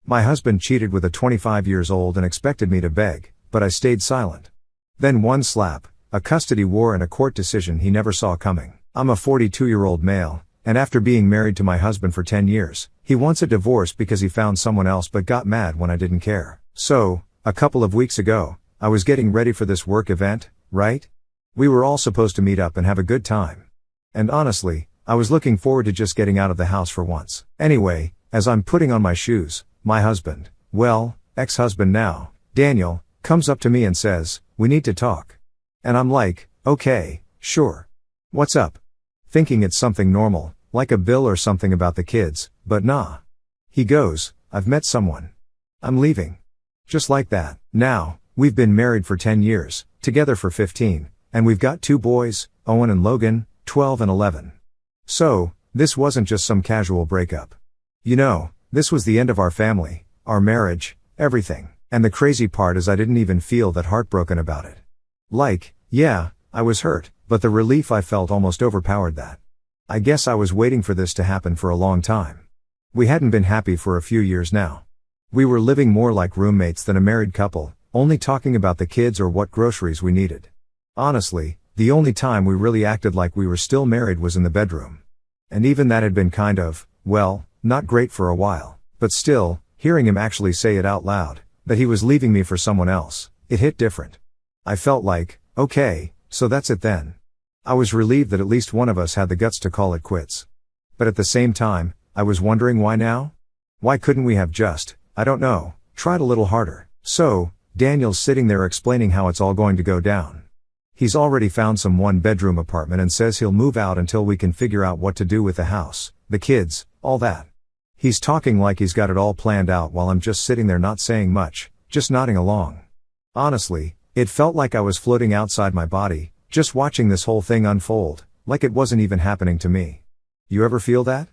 My husband cheated with a 25 years old and expected me to beg, but I stayed silent. Then one slap, a custody war and a court decision he never saw coming. I'm a 42-year-old male, and after being married to my husband for 10 years, he wants a divorce because he found someone else but got mad when I didn't care. So, a couple of weeks ago, I was getting ready for this work event, right? We were all supposed to meet up and have a good time. And honestly, I was looking forward to just getting out of the house for once. Anyway, as I'm putting on my shoes, my husband, well, ex-husband now, Daniel, comes up to me and says, "We need to talk." And I'm like, okay, sure. What's up? Thinking it's something normal, like a bill or something about the kids, but nah. He goes, "I've met someone. I'm leaving." Just like that. Now, we've been married for 10 years, together for 15, and we've got 2 boys, Owen and Logan, 12 and 11. So, this wasn't just some casual breakup. You know, this was the end of our family, our marriage, everything. And the crazy part is I didn't even feel that heartbroken about it. Like, yeah, I was hurt, but the relief I felt almost overpowered that. I guess I was waiting for this to happen for a long time. We hadn't been happy for a few years now. We were living more like roommates than a married couple, only talking about the kids or what groceries we needed. Honestly, the only time we really acted like we were still married was in the bedroom. And even that had been kind of, well, not great for a while. But still, hearing him actually say it out loud, that he was leaving me for someone else, it hit different. I felt like, okay, so that's it then. I was relieved that at least one of us had the guts to call it quits. But at the same time, I was wondering why now? Why couldn't we have just, I don't know, tried a little harder? So, Daniel's sitting there explaining how it's all going to go down. He's already found some 1-bedroom apartment and says he'll move out until we can figure out what to do with the house, the kids, all that. He's talking like he's got it all planned out while I'm just sitting there not saying much, just nodding along. Honestly, it felt like I was floating outside my body, just watching this whole thing unfold, like it wasn't even happening to me. You ever feel that?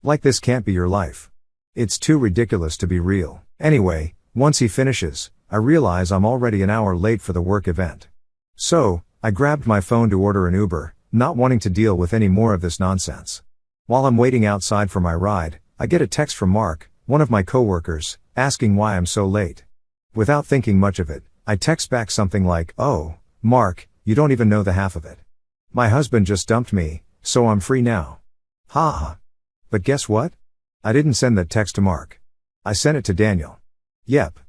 Like this can't be your life. It's too ridiculous to be real. Anyway, once he finishes, I realize I'm already an hour late for the work event. So, I grabbed my phone to order an Uber, not wanting to deal with any more of this nonsense. While I'm waiting outside for my ride, I get a text from Mark, one of my coworkers, asking why I'm so late. Without thinking much of it, I text back something like, "Oh, Mark, you don't even know the half of it. My husband just dumped me, so I'm free now." Ha. But guess what? I didn't send that text to Mark. I sent it to Daniel. Yep.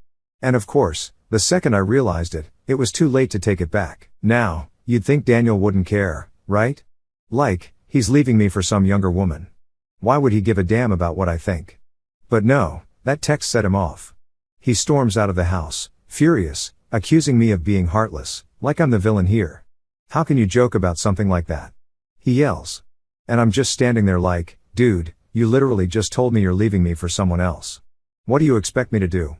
And of course, the second I realized it, it was too late to take it back. Now, you'd think Daniel wouldn't care, right? Like, he's leaving me for some younger woman. Why would he give a damn about what I think? But no, that text set him off. He storms out of the house, furious, accusing me of being heartless, like I'm the villain here. How can you joke about something like that? He yells. And I'm just standing there like, dude, you literally just told me you're leaving me for someone else. What do you expect me to do?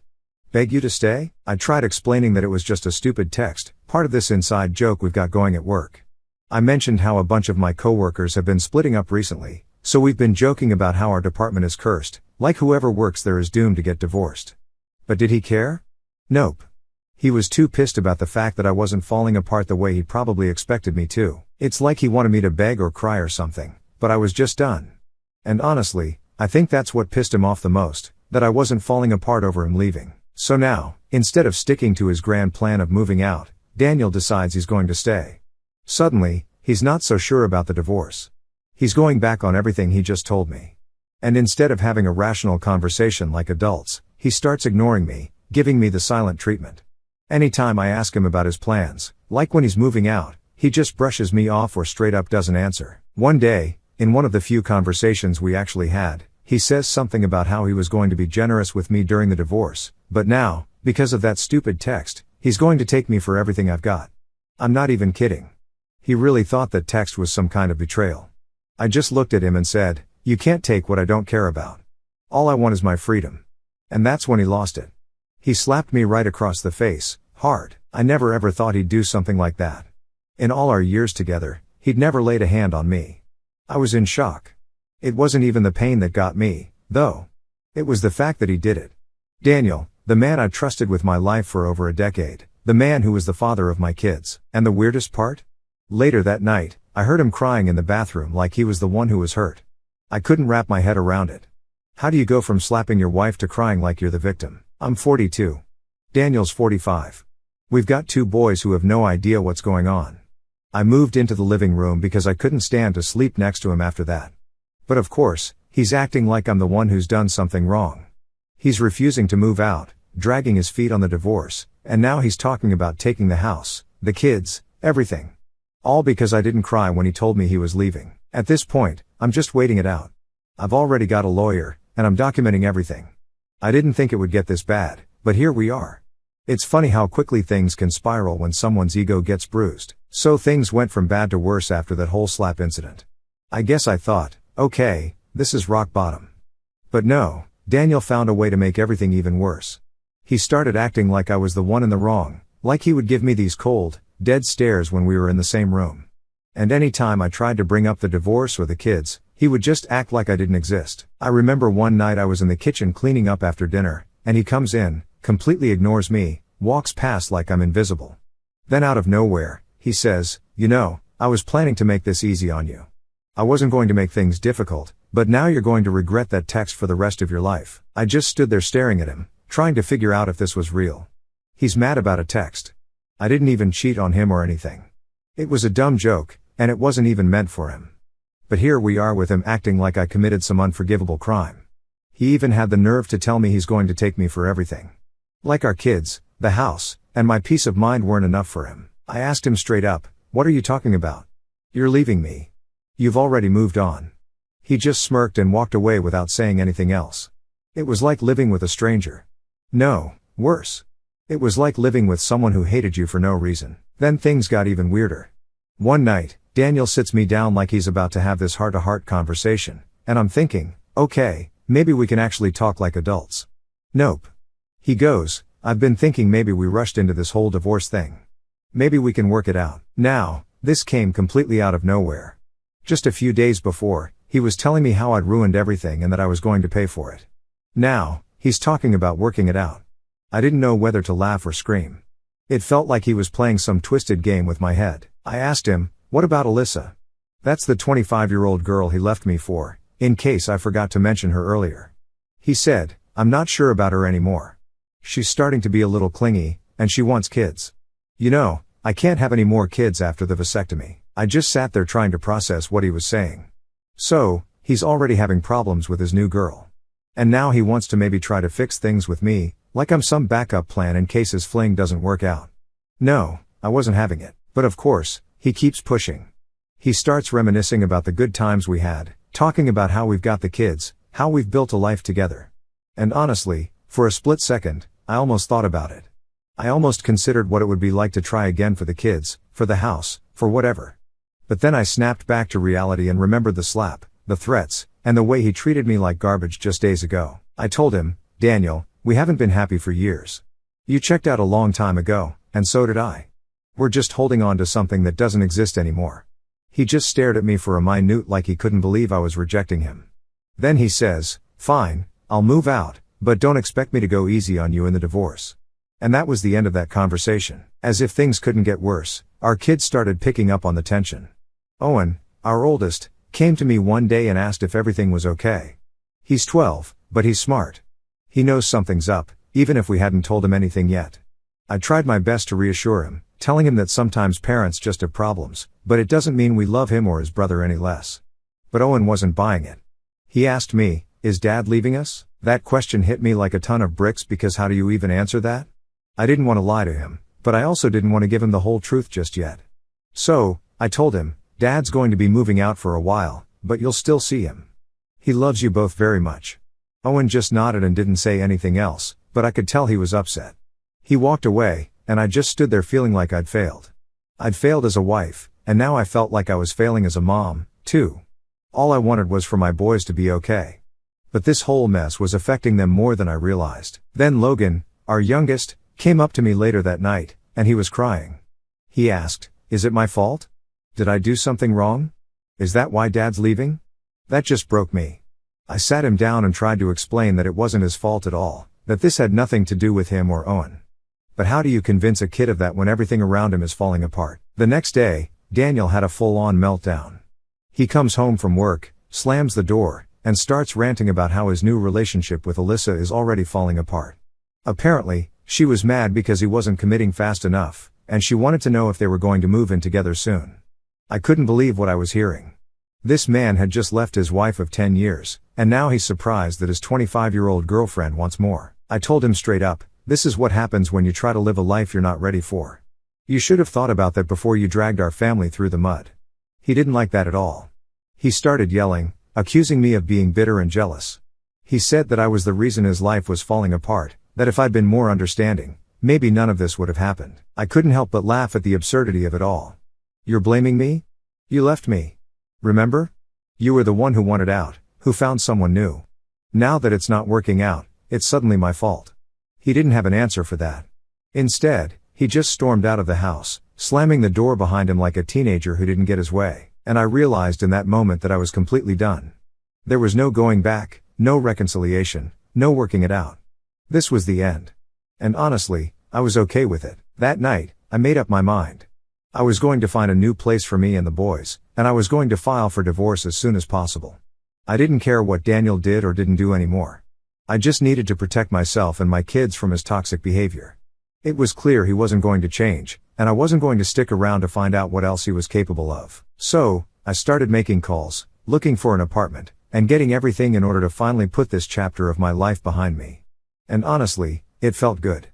Beg you to stay? I tried explaining that it was just a stupid text, part of this inside joke we've got going at work. I mentioned how a bunch of my coworkers have been splitting up recently, so we've been joking about how our department is cursed, like whoever works there is doomed to get divorced. But did he care? Nope. He was too pissed about the fact that I wasn't falling apart the way he probably expected me to. It's like he wanted me to beg or cry or something, but I was just done. And honestly, I think that's what pissed him off the most, that I wasn't falling apart over him leaving. So now, instead of sticking to his grand plan of moving out, Daniel decides he's going to stay. Suddenly, he's not so sure about the divorce. He's going back on everything he just told me. And instead of having a rational conversation like adults, he starts ignoring me, giving me the silent treatment. Anytime I ask him about his plans, like when he's moving out, he just brushes me off or straight up doesn't answer. One day, in one of the few conversations we actually had, he says something about how he was going to be generous with me during the divorce, but now, because of that stupid text, he's going to take me for everything I've got. I'm not even kidding. He really thought that text was some kind of betrayal. I just looked at him and said, "You can't take what I don't care about. All I want is my freedom." And that's when he lost it. He slapped me right across the face, hard. I never ever thought he'd do something like that. In all our years together, he'd never laid a hand on me. I was in shock. It wasn't even the pain that got me, though. It was the fact that he did it. Daniel, the man I trusted with my life for over a decade, the man who was the father of my kids. And the weirdest part? Later that night, I heard him crying in the bathroom like he was the one who was hurt. I couldn't wrap my head around it. How do you go from slapping your wife to crying like you're the victim? I'm 42. Daniel's 45. We've got 2 boys who have no idea what's going on. I moved into the living room because I couldn't stand to sleep next to him after that. But of course, he's acting like I'm the one who's done something wrong. He's refusing to move out, dragging his feet on the divorce, and now he's talking about taking the house, the kids, everything. All because I didn't cry when he told me he was leaving. At this point, I'm just waiting it out. I've already got a lawyer, and I'm documenting everything. I didn't think it would get this bad, but here we are. It's funny how quickly things can spiral when someone's ego gets bruised. So things went from bad to worse after that whole slap incident. I guess I thought, okay, this is rock bottom. But no, Daniel found a way to make everything even worse. He started acting like I was the one in the wrong, like he would give me these cold, dead stares when we were in the same room. And any time I tried to bring up the divorce or the kids, he would just act like I didn't exist. I remember one night I was in the kitchen cleaning up after dinner, and he comes in, completely ignores me, walks past like I'm invisible. Then out of nowhere, he says, "You know, I was planning to make this easy on you. I wasn't going to make things difficult, but now you're going to regret that text for the rest of your life." I just stood there staring at him, trying to figure out if this was real. He's mad about a text. I didn't even cheat on him or anything. It was a dumb joke, and it wasn't even meant for him. But here we are with him acting like I committed some unforgivable crime. He even had the nerve to tell me he's going to take me for everything. Like our kids, the house, and my peace of mind weren't enough for him. I asked him straight up, "What are you talking about? You're leaving me. You've already moved on." He just smirked and walked away without saying anything else. It was like living with a stranger. No, worse. It was like living with someone who hated you for no reason. Then things got even weirder. One night, Daniel sits me down like he's about to have this heart-to-heart conversation, and I'm thinking, okay, maybe we can actually talk like adults. Nope. He goes, "I've been thinking maybe we rushed into this whole divorce thing. Maybe we can work it out." Now, this came completely out of nowhere. Just a few days before, he was telling me how I'd ruined everything and that I was going to pay for it. Now, he's talking about working it out. I didn't know whether to laugh or scream. It felt like he was playing some twisted game with my head. I asked him, "What about Alyssa?" That's the 25-year-old girl he left me for, in case I forgot to mention her earlier. He said, "I'm not sure about her anymore. She's starting to be a little clingy, and she wants kids. You know, I can't have any more kids after the vasectomy." I just sat there trying to process what he was saying. So, he's already having problems with his new girl. And now he wants to maybe try to fix things with me, like I'm some backup plan in case his fling doesn't work out. No, I wasn't having it. But of course, he keeps pushing. He starts reminiscing about the good times we had, talking about how we've got the kids, how we've built a life together. And honestly, for a split second, I almost thought about it. I almost considered what it would be like to try again for the kids, for the house, for whatever. But then I snapped back to reality and remembered the slap, the threats, and the way he treated me like garbage just days ago. I told him, "Daniel, we haven't been happy for years. You checked out a long time ago, and so did I. We're just holding on to something that doesn't exist anymore." He just stared at me for a minute like he couldn't believe I was rejecting him. Then he says, "Fine, I'll move out, but don't expect me to go easy on you in the divorce." And that was the end of that conversation. As if things couldn't get worse, our kids started picking up on the tension. Owen, our oldest, came to me one day and asked if everything was okay. He's 12, but he's smart. He knows something's up, even if we hadn't told him anything yet. I tried my best to reassure him, telling him that sometimes parents just have problems, but it doesn't mean we love him or his brother any less. But Owen wasn't buying it. He asked me, "Is Dad leaving us?" That question hit me like a ton of bricks because how do you even answer that? I didn't want to lie to him, but I also didn't want to give him the whole truth just yet. So, I told him, "Dad's going to be moving out for a while, but you'll still see him. He loves you both very much." Owen just nodded and didn't say anything else, but I could tell he was upset. He walked away, and I just stood there feeling like I'd failed. I'd failed as a wife, and now I felt like I was failing as a mom, too. All I wanted was for my boys to be okay. But this whole mess was affecting them more than I realized. Then Logan, our youngest, came up to me later that night, and he was crying. He asked, "Is it my fault? Did I do something wrong? Is that why Dad's leaving?" That just broke me. I sat him down and tried to explain that it wasn't his fault at all, that this had nothing to do with him or Owen. But how do you convince a kid of that when everything around him is falling apart? The next day, Daniel had a full-on meltdown. He comes home from work, slams the door, and starts ranting about how his new relationship with Alyssa is already falling apart. Apparently, she was mad because he wasn't committing fast enough, and she wanted to know if they were going to move in together soon. I couldn't believe what I was hearing. This man had just left his wife of 10 years, and now he's surprised that his 25-year-old girlfriend wants more. I told him straight up, this is what happens when you try to live a life you're not ready for. You should have thought about that before you dragged our family through the mud. He didn't like that at all. He started yelling, accusing me of being bitter and jealous. He said that I was the reason his life was falling apart, that if I'd been more understanding, maybe none of this would have happened. I couldn't help but laugh at the absurdity of it all. You're blaming me? You left me. Remember? You were the one who wanted out, who found someone new. Now that it's not working out, it's suddenly my fault. He didn't have an answer for that. Instead, he just stormed out of the house, slamming the door behind him like a teenager who didn't get his way, and I realized in that moment that I was completely done. There was no going back, no reconciliation, no working it out. This was the end. And honestly, I was okay with it. That night, I made up my mind. I was going to find a new place for me and the boys, and I was going to file for divorce as soon as possible. I didn't care what Daniel did or didn't do anymore. I just needed to protect myself and my kids from his toxic behavior. It was clear he wasn't going to change, and I wasn't going to stick around to find out what else he was capable of. So, I started making calls, looking for an apartment, and getting everything in order to finally put this chapter of my life behind me. And honestly, it felt good.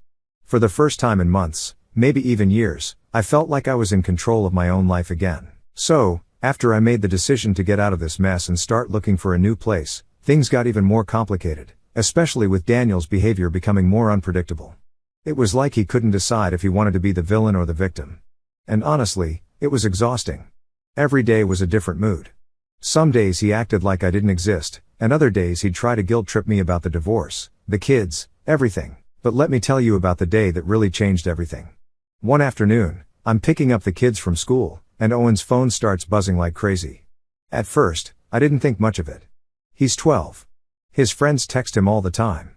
For the first time in months, maybe even years, I felt like I was in control of my own life again. So, after I made the decision to get out of this mess and start looking for a new place, things got even more complicated, especially with Daniel's behavior becoming more unpredictable. It was like he couldn't decide if he wanted to be the villain or the victim. And honestly, it was exhausting. Every day was a different mood. Some days he acted like I didn't exist, and other days he'd try to guilt-trip me about the divorce, the kids, everything. But let me tell you about the day that really changed everything. One afternoon, I'm picking up the kids from school, and Owen's phone starts buzzing like crazy. At first, I didn't think much of it. He's 12. His friends text him all the time.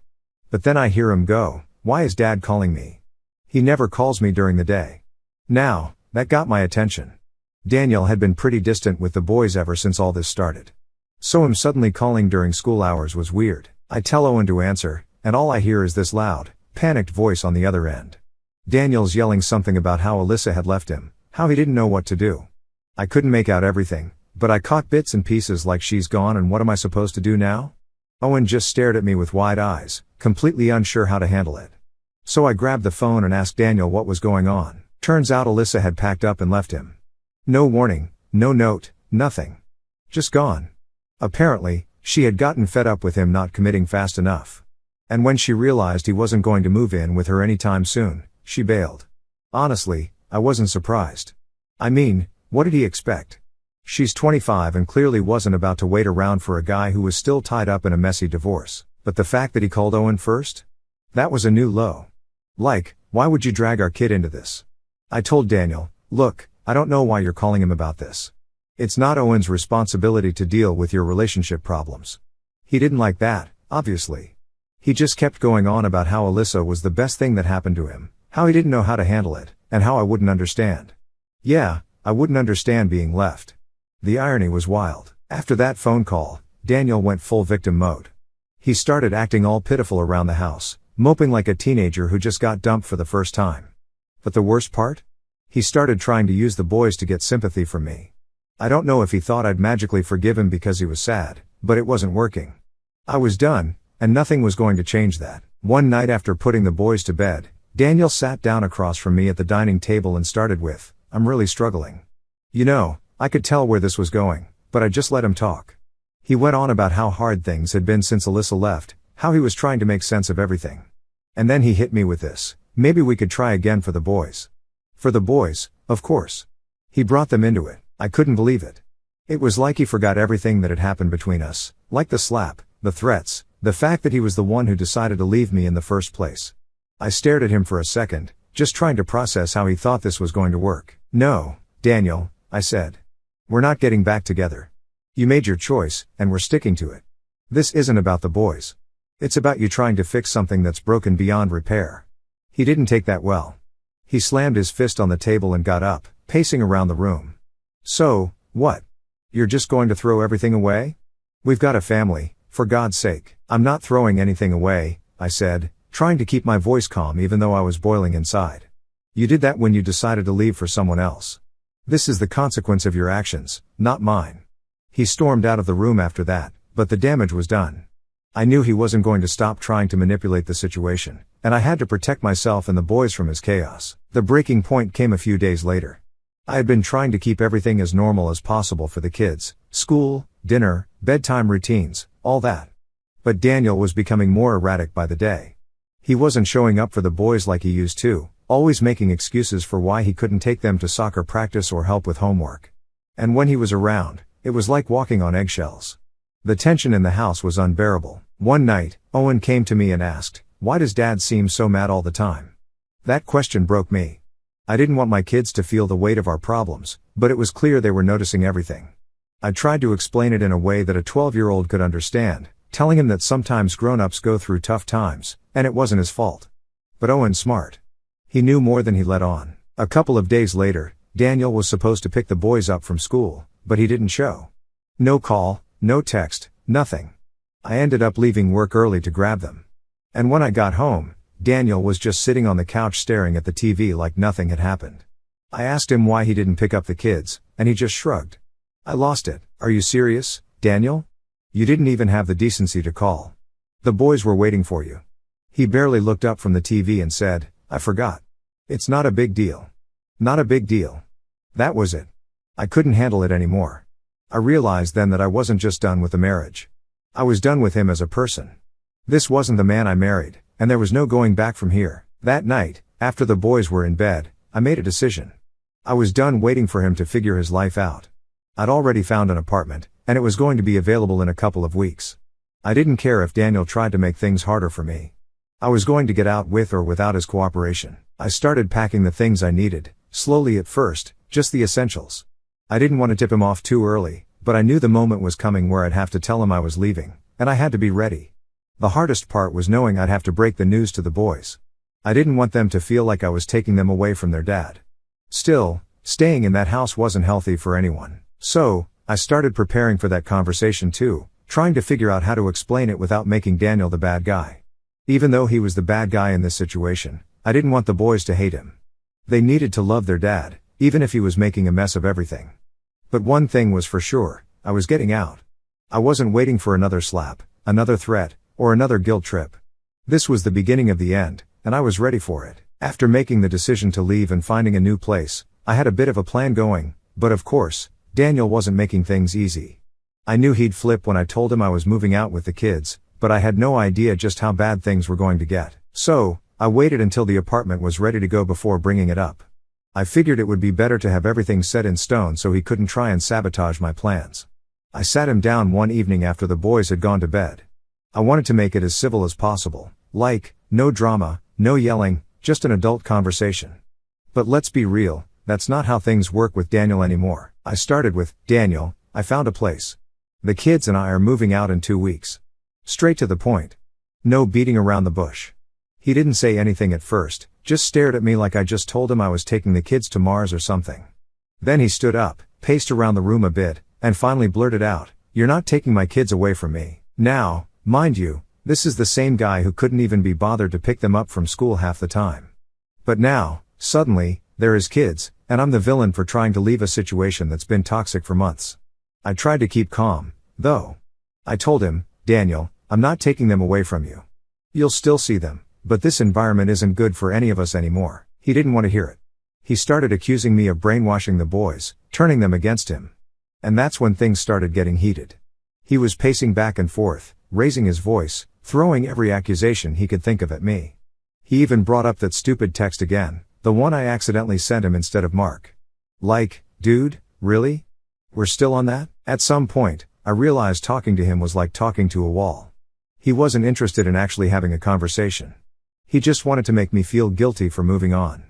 But then I hear him go, "Why is Dad calling me? He never calls me during the day." Now, that got my attention. Daniel had been pretty distant with the boys ever since all this started. So him suddenly calling during school hours was weird. I tell Owen to answer, and all I hear is this loud, panicked voice on the other end. Daniel's yelling something about how Alyssa had left him, how he didn't know what to do. I couldn't make out everything, but I caught bits and pieces like she's gone and what am I supposed to do now? Owen just stared at me with wide eyes, completely unsure how to handle it. So I grabbed the phone and asked Daniel what was going on. Turns out Alyssa had packed up and left him. No warning, no note, nothing. Just gone. Apparently, she had gotten fed up with him not committing fast enough. And when she realized he wasn't going to move in with her anytime soon, she bailed. Honestly, I wasn't surprised. I mean, what did he expect? She's 25 and clearly wasn't about to wait around for a guy who was still tied up in a messy divorce. But the fact that he called Owen first? That was a new low. Like, why would you drag our kid into this? I told Daniel, look, I don't know why you're calling him about this. It's not Owen's responsibility to deal with your relationship problems. He didn't like that, obviously. He just kept going on about how Alyssa was the best thing that happened to him, how he didn't know how to handle it, and how I wouldn't understand. Yeah, I wouldn't understand being left. The irony was wild. After that phone call, Daniel went full victim mode. He started acting all pitiful around the house, moping like a teenager who just got dumped for the first time. But the worst part? He started trying to use the boys to get sympathy from me. I don't know if he thought I'd magically forgive him because he was sad, but it wasn't working. I was done, and nothing was going to change that. One night after putting the boys to bed, Daniel sat down across from me at the dining table and started with, "I'm really struggling." You know, I could tell where this was going, but I just let him talk. He went on about how hard things had been since Alyssa left, how he was trying to make sense of everything. And then he hit me with this, "Maybe we could try again for the boys." For the boys, of course. He brought them into it. I couldn't believe it. It was like he forgot everything that had happened between us, like the slap, the threats, the fact that he was the one who decided to leave me in the first place. I stared at him for a second, just trying to process how he thought this was going to work. "No, Daniel," I said. "We're not getting back together. You made your choice, and we're sticking to it. This isn't about the boys. It's about you trying to fix something that's broken beyond repair." He didn't take that well. He slammed his fist on the table and got up, pacing around the room. "So, what? You're just going to throw everything away? We've got a family, for God's sake. I'm not throwing anything away, I said, trying to keep my voice calm even though I was boiling inside. You did that when you decided to leave for someone else. This is the consequence of your actions, not mine. He stormed out of the room after that, but the damage was done. I knew he wasn't going to stop trying to manipulate the situation, and I had to protect myself and the boys from his chaos. The breaking point came a few days later. I had been trying to keep everything as normal as possible for the kids, school, dinner, bedtime routines, all that. But Daniel was becoming more erratic by the day. He wasn't showing up for the boys like he used to, always making excuses for why he couldn't take them to soccer practice or help with homework. And when he was around, it was like walking on eggshells. The tension in the house was unbearable. One night, Owen came to me and asked, "Why does Dad seem so mad all the time?" That question broke me. I didn't want my kids to feel the weight of our problems, but it was clear they were noticing everything. I tried to explain it in a way that a 12-year-old could understand, telling him that sometimes grown-ups go through tough times, and it wasn't his fault. But Owen's smart. He knew more than he let on. A couple of days later, Daniel was supposed to pick the boys up from school, but he didn't show. No call, no text, nothing. I ended up leaving work early to grab them. And when I got home, Daniel was just sitting on the couch staring at the TV like nothing had happened. I asked him why he didn't pick up the kids, and he just shrugged. I lost it. Are you serious, Daniel? You didn't even have the decency to call. The boys were waiting for you. He barely looked up from the TV and said, "I forgot." It's not a big deal. Not a big deal. That was it. I couldn't handle it anymore. I realized then that I wasn't just done with the marriage. I was done with him as a person. This wasn't the man I married, and there was no going back from here. That night, after the boys were in bed, I made a decision. I was done waiting for him to figure his life out. I'd already found an apartment, and it was going to be available in a couple of weeks. I didn't care if Daniel tried to make things harder for me. I was going to get out with or without his cooperation. I started packing the things I needed, slowly at first, just the essentials. I didn't want to tip him off too early, but I knew the moment was coming where I'd have to tell him I was leaving, and I had to be ready. The hardest part was knowing I'd have to break the news to the boys. I didn't want them to feel like I was taking them away from their dad. Still, staying in that house wasn't healthy for anyone. So, I started preparing for that conversation too, trying to figure out how to explain it without making Daniel the bad guy. Even though he was the bad guy in this situation, I didn't want the boys to hate him. They needed to love their dad, even if he was making a mess of everything. But one thing was for sure, I was getting out. I wasn't waiting for another slap, another threat, or another guilt trip. This was the beginning of the end, and I was ready for it. After making the decision to leave and finding a new place, I had a bit of a plan going, but of course, Daniel wasn't making things easy. I knew he'd flip when I told him I was moving out with the kids, but I had no idea just how bad things were going to get. So, I waited until the apartment was ready to go before bringing it up. I figured it would be better to have everything set in stone so he couldn't try and sabotage my plans. I sat him down one evening after the boys had gone to bed. I wanted to make it as civil as possible, like, no drama, no yelling, just an adult conversation. But let's be real, that's not how things work with Daniel anymore. I started with, "Daniel, I found a place. The kids and I are moving out in 2 weeks." Straight to the point. No beating around the bush. He didn't say anything at first, just stared at me like I just told him I was taking the kids to Mars or something. Then he stood up, paced around the room a bit, and finally blurted out, "You're not taking my kids away from me." Now, mind you, this is the same guy who couldn't even be bothered to pick them up from school half the time. But now, suddenly, they're his kids, and I'm the villain for trying to leave a situation that's been toxic for months. I tried to keep calm, though. I told him, "Daniel, I'm not taking them away from you. You'll still see them, but this environment isn't good for any of us anymore." He didn't want to hear it. He started accusing me of brainwashing the boys, turning them against him. And that's when things started getting heated. He was pacing back and forth, raising his voice, throwing every accusation he could think of at me. He even brought up that stupid text again, the one I accidentally sent him instead of Mark. Like, dude, really? We're still on that? At some point, I realized talking to him was like talking to a wall. He wasn't interested in actually having a conversation. He just wanted to make me feel guilty for moving on.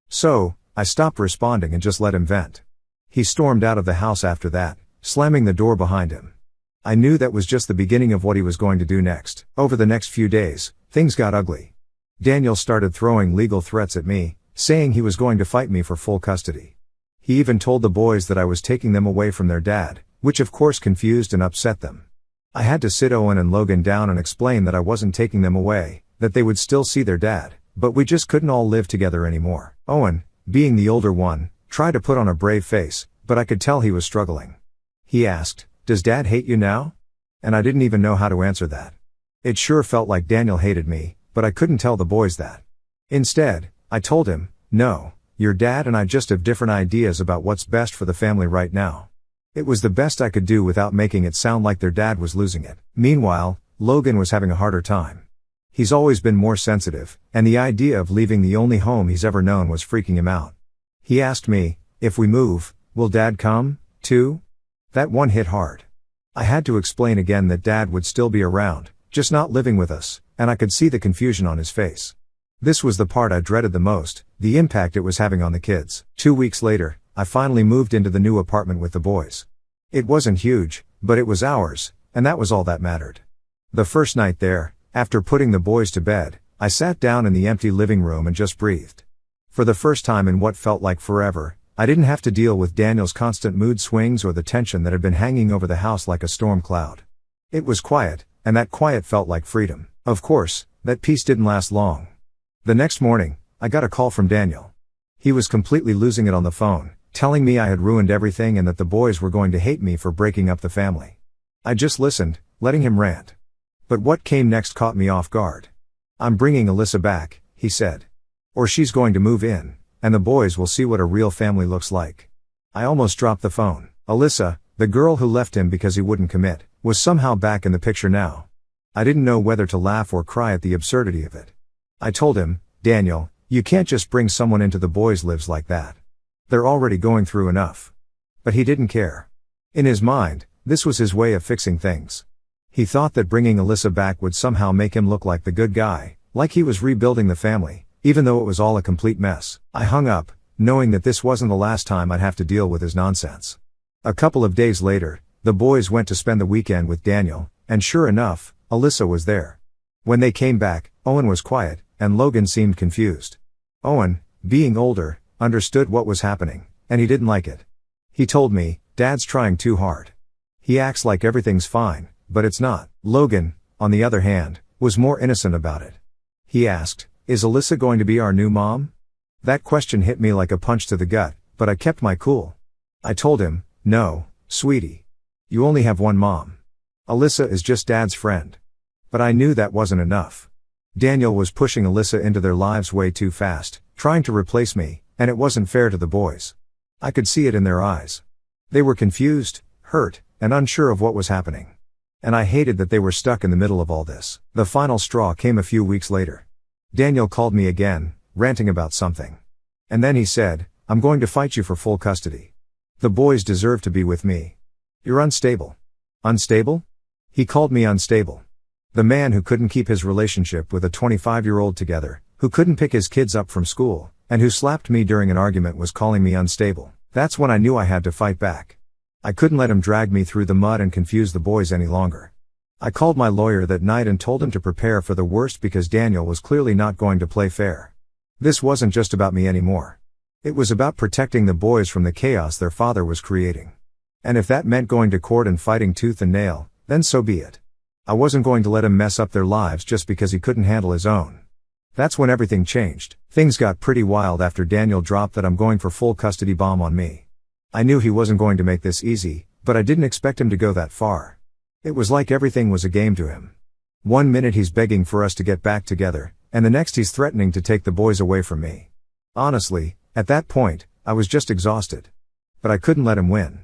So, I stopped responding and just let him vent. He stormed out of the house after that, slamming the door behind him. I knew that was just the beginning of what he was going to do next. Over the next few days, things got ugly. Daniel started throwing legal threats at me, saying he was going to fight me for full custody. He even told the boys that I was taking them away from their dad, which of course confused and upset them. I had to sit Owen and Logan down and explain that I wasn't taking them away, that they would still see their dad, but we just couldn't all live together anymore. Owen, being the older one, tried to put on a brave face, but I could tell he was struggling. He asked, "Does Dad hate you now?" And I didn't even know how to answer that. It sure felt like Daniel hated me, but I couldn't tell the boys that. Instead, I told him, "No, your dad and I just have different ideas about what's best for the family right now." It was the best I could do without making it sound like their dad was losing it. Meanwhile, Logan was having a harder time. He's always been more sensitive, and the idea of leaving the only home he's ever known was freaking him out. He asked me, "If we move, will Dad come, too?" That one hit hard. I had to explain again that Dad would still be around, just not living with us, and I could see the confusion on his face. This was the part I dreaded the most, the impact it was having on the kids. 2 weeks later, I finally moved into the new apartment with the boys. It wasn't huge, but it was ours, and that was all that mattered. The first night there, after putting the boys to bed, I sat down in the empty living room and just breathed. For the first time in what felt like forever, I didn't have to deal with Daniel's constant mood swings or the tension that had been hanging over the house like a storm cloud. It was quiet, and that quiet felt like freedom. Of course, that peace didn't last long. The next morning, I got a call from Daniel. He was completely losing it on the phone, telling me I had ruined everything and that the boys were going to hate me for breaking up the family. I just listened, letting him rant. But what came next caught me off guard. "I'm bringing Alyssa back," he said. "Or she's going to move in, and the boys will see what a real family looks like." I almost dropped the phone. Alyssa, the girl who left him because he wouldn't commit, was somehow back in the picture now. I didn't know whether to laugh or cry at the absurdity of it. I told him, "Daniel, you can't just bring someone into the boys' lives like that. They're already going through enough." But he didn't care. In his mind, this was his way of fixing things. He thought that bringing Alyssa back would somehow make him look like the good guy, like he was rebuilding the family, even though it was all a complete mess. I hung up, knowing that this wasn't the last time I'd have to deal with his nonsense. A couple of days later, the boys went to spend the weekend with Daniel, and sure enough, Alyssa was there. When they came back, Owen was quiet, and Logan seemed confused. Owen, being older, understood what was happening, and he didn't like it. He told me, "Dad's trying too hard. He acts like everything's fine, but it's not." Logan, on the other hand, was more innocent about it. He asked, "Is Alyssa going to be our new mom?" That question hit me like a punch to the gut, but I kept my cool. I told him, "No, sweetie. You only have one mom. Alyssa is just Dad's friend." But I knew that wasn't enough. Daniel was pushing Alyssa into their lives way too fast, trying to replace me, and it wasn't fair to the boys. I could see it in their eyes. They were confused, hurt, and unsure of what was happening. And I hated that they were stuck in the middle of all this. The final straw came a few weeks later. Daniel called me again, ranting about something. And then he said, "I'm going to fight you for full custody. The boys deserve to be with me. You're unstable." Unstable? He called me unstable. The man who couldn't keep his relationship with a 25-year-old together, who couldn't pick his kids up from school, and who slapped me during an argument was calling me unstable. That's when I knew I had to fight back. I couldn't let him drag me through the mud and confuse the boys any longer. I called my lawyer that night and told him to prepare for the worst because Daniel was clearly not going to play fair. This wasn't just about me anymore. It was about protecting the boys from the chaos their father was creating. And if that meant going to court and fighting tooth and nail, then so be it. I wasn't going to let him mess up their lives just because he couldn't handle his own. That's when everything changed. Things got pretty wild after Daniel dropped that "I'm going for full custody" bomb on me. I knew he wasn't going to make this easy, but I didn't expect him to go that far. It was like everything was a game to him. One minute he's begging for us to get back together, and the next he's threatening to take the boys away from me. Honestly, at that point, I was just exhausted. But I couldn't let him win.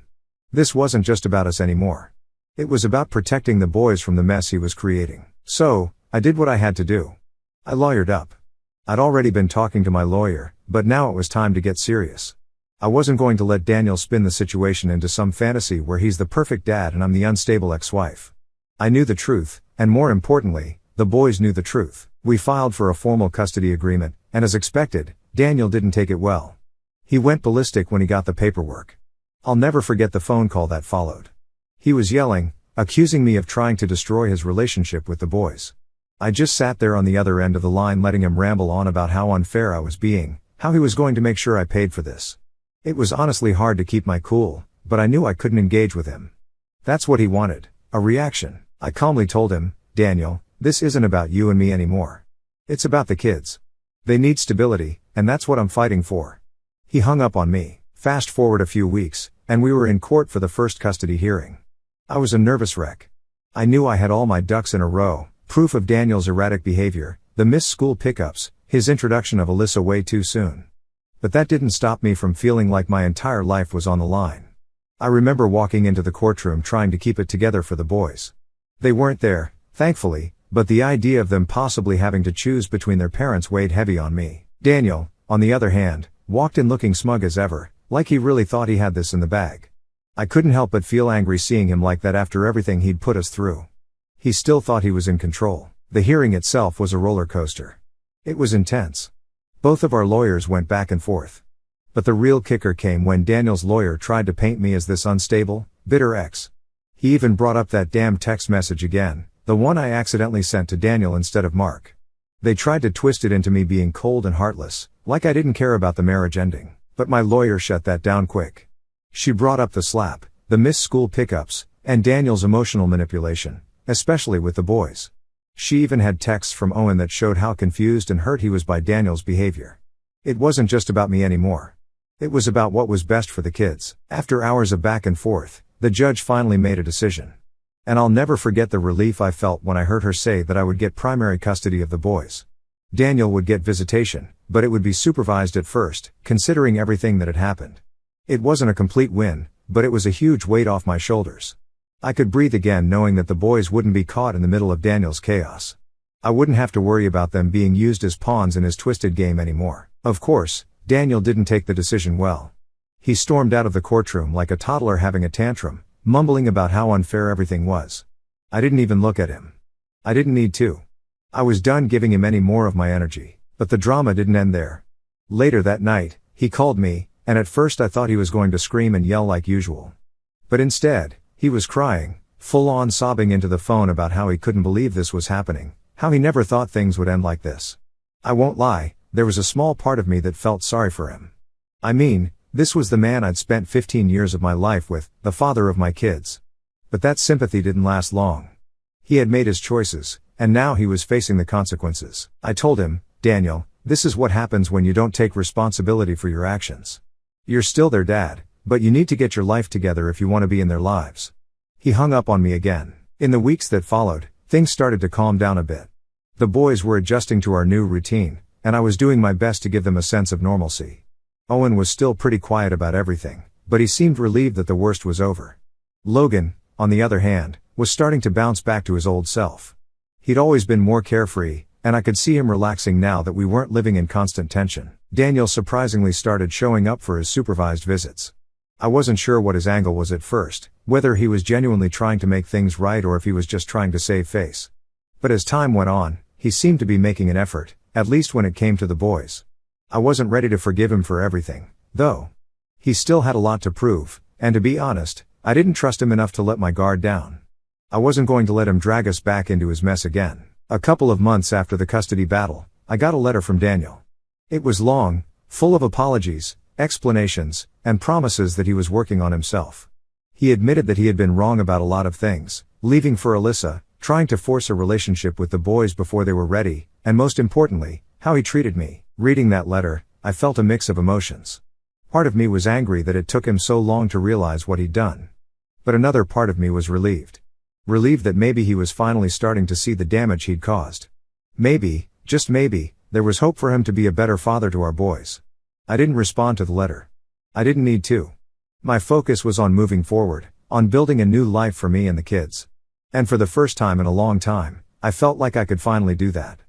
This wasn't just about us anymore. It was about protecting the boys from the mess he was creating. So, I did what I had to do. I lawyered up. I'd already been talking to my lawyer, but now it was time to get serious. I wasn't going to let Daniel spin the situation into some fantasy where he's the perfect dad and I'm the unstable ex-wife. I knew the truth, and more importantly, the boys knew the truth. We filed for a formal custody agreement, and as expected, Daniel didn't take it well. He went ballistic when he got the paperwork. I'll never forget the phone call that followed. He was yelling, accusing me of trying to destroy his relationship with the boys. I just sat there on the other end of the line letting him ramble on about how unfair I was being, how he was going to make sure I paid for this. It was honestly hard to keep my cool, but I knew I couldn't engage with him. That's what he wanted, a reaction. I calmly told him, "Daniel, this isn't about you and me anymore. It's about the kids. They need stability, and that's what I'm fighting for." He hung up on me. Fast forward a few weeks, and we were in court for the first custody hearing. I was a nervous wreck. I knew I had all my ducks in a row: proof of Daniel's erratic behavior, the missed school pickups, his introduction of Alyssa way too soon. But that didn't stop me from feeling like my entire life was on the line. I remember walking into the courtroom trying to keep it together for the boys. They weren't there, thankfully, but the idea of them possibly having to choose between their parents weighed heavy on me. Daniel, on the other hand, walked in looking smug as ever, like he really thought he had this in the bag. I couldn't help but feel angry seeing him like that after everything he'd put us through. He still thought he was in control. The hearing itself was a roller coaster. It was intense. Both of our lawyers went back and forth. But the real kicker came when Daniel's lawyer tried to paint me as this unstable, bitter ex. He even brought up that damn text message again, the one I accidentally sent to Daniel instead of Mark. They tried to twist it into me being cold and heartless, like I didn't care about the marriage ending. But my lawyer shut that down quick. She brought up the slap, the missed school pickups, and Daniel's emotional manipulation, especially with the boys. She even had texts from Owen that showed how confused and hurt he was by Daniel's behavior. It wasn't just about me anymore. It was about what was best for the kids. After hours of back and forth, the judge finally made a decision. And I'll never forget the relief I felt when I heard her say that I would get primary custody of the boys. Daniel would get visitation, but it would be supervised at first, considering everything that had happened. It wasn't a complete win, but it was a huge weight off my shoulders. I could breathe again knowing that the boys wouldn't be caught in the middle of Daniel's chaos. I wouldn't have to worry about them being used as pawns in his twisted game anymore. Of course, Daniel didn't take the decision well. He stormed out of the courtroom like a toddler having a tantrum, mumbling about how unfair everything was. I didn't even look at him. I didn't need to. I was done giving him any more of my energy. But the drama didn't end there. Later that night, he called me, and at first I thought he was going to scream and yell like usual. But instead, he was crying, full-on sobbing into the phone about how he couldn't believe this was happening, how he never thought things would end like this. I won't lie, there was a small part of me that felt sorry for him. I mean, this was the man I'd spent 15 years of my life with, the father of my kids. But that sympathy didn't last long. He had made his choices, and now he was facing the consequences. I told him, "Daniel, this is what happens when you don't take responsibility for your actions. You're still their dad, but you need to get your life together if you want to be in their lives." He hung up on me again. In the weeks that followed, things started to calm down a bit. The boys were adjusting to our new routine, and I was doing my best to give them a sense of normalcy. Owen was still pretty quiet about everything, but he seemed relieved that the worst was over. Logan, on the other hand, was starting to bounce back to his old self. He'd always been more carefree, and I could see him relaxing now that we weren't living in constant tension. Daniel surprisingly started showing up for his supervised visits. I wasn't sure what his angle was at first, whether he was genuinely trying to make things right or if he was just trying to save face. But as time went on, he seemed to be making an effort, at least when it came to the boys. I wasn't ready to forgive him for everything, though. He still had a lot to prove, and to be honest, I didn't trust him enough to let my guard down. I wasn't going to let him drag us back into his mess again. A couple of months after the custody battle, I got a letter from Daniel. It was long, full of apologies, explanations, and promises that he was working on himself. He admitted that he had been wrong about a lot of things, leaving for Alyssa, trying to force a relationship with the boys before they were ready, and most importantly, how he treated me. Reading that letter, I felt a mix of emotions. Part of me was angry that it took him so long to realize what he'd done. But another part of me was relieved. Relieved that maybe he was finally starting to see the damage he'd caused. Maybe, just maybe, there was hope for him to be a better father to our boys. I didn't respond to the letter. I didn't need to. My focus was on moving forward, on building a new life for me and the kids. And for the first time in a long time, I felt like I could finally do that.